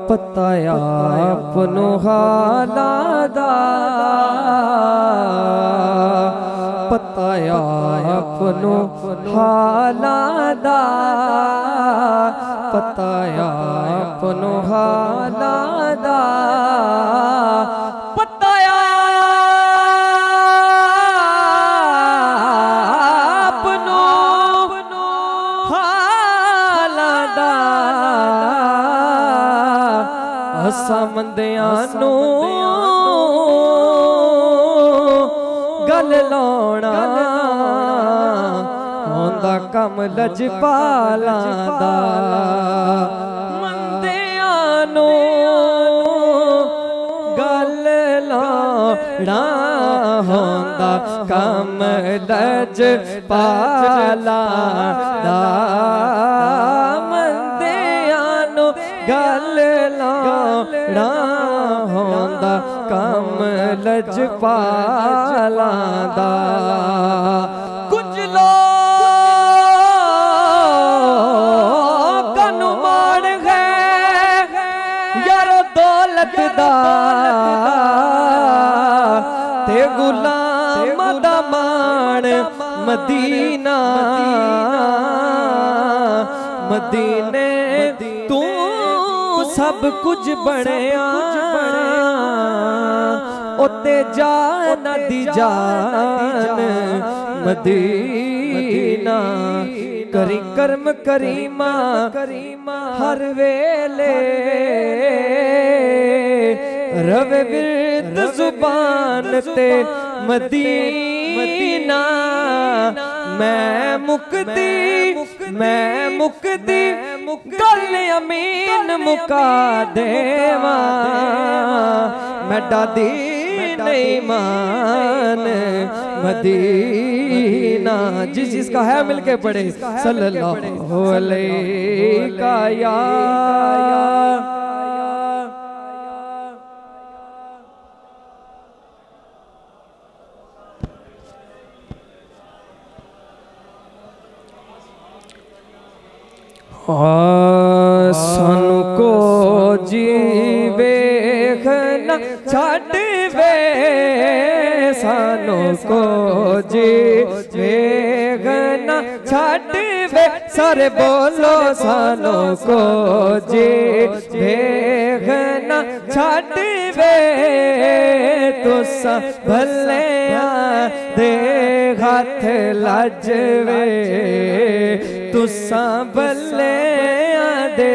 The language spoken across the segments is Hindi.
पता आपनो हालादा पता आपनो हालादा पता आपनो हालादा पता आपनो हालादा असां मंदियां नू गल लाउणा होंदा कम लजपालां दा मंदियां नू गल लाउणा होंदा कम लजपालां दा मंदियां नू गल लाउणा होंदा कम लजपालां दा कुछ लोकां नू माण है यारो दौलत दा ते गुलामां दा माण मदीना मदीने तू सब कुछ बनया ओते जान दी जान मदीना करी कर्म करीमा हर वेले रवे विरद जुबान ते मदीना मैं मुकदी गल अमीन मुका देवा मैं डादी नहीं मान मदीना जिस जिसका है मिलके पढ़े सल्लल्लाहु अलैहि या सानू को जीवे न छड़ वे सानू को जीवे न छड़ वे सारे बोलो सानू को जीवे न छड़ वे तुसा भले दे हाथ लजवे तुसा भले दे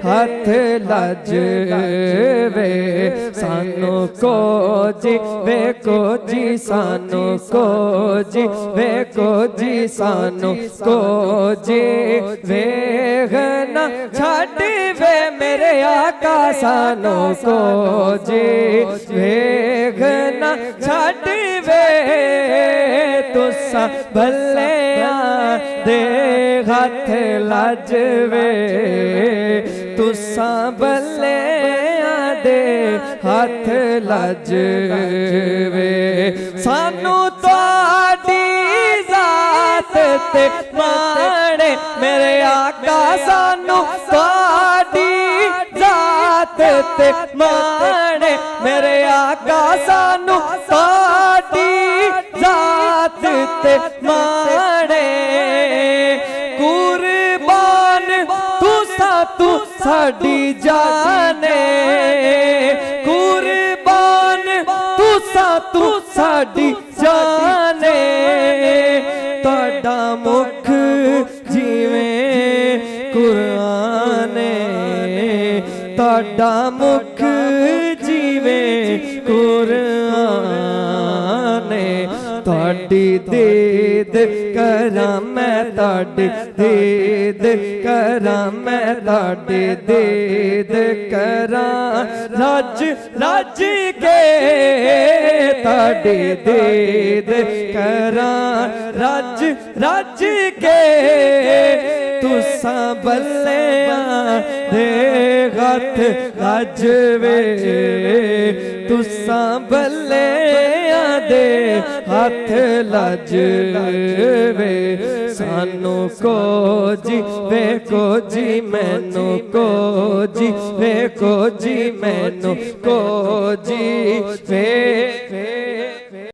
हाथ लजवे सानू को जी सानू को जी सानू को जी वेगना छड़ वे मेरे आका सानू को जी वेगना छड़ वे तुसा भले दे हाथ लजवे तुसा भले दे हाथ लजवे सानू तुहाडी जात ते माणे मेरे आका सानू तुहाडी जात ते माणे मेरे आका सानू तुहाडी जात ते माणे कुर्बान तू साडी जाने कुर्बान तू साडी जाने तुहाडा मुख जिवें कुराने तुहाडा मुख जिवें कुराने तुहाडी दीद करां मैं तुहाडी दीद करां मैं तुहाडी दीद करां रज रज के तुहाडी दीद करां रज रज के तुसा भले दे हाथ लजवे तुसा भले दे हथ लज वे सानू को जी वे को जी मैनू को जी वे को जी मैनू को जी वे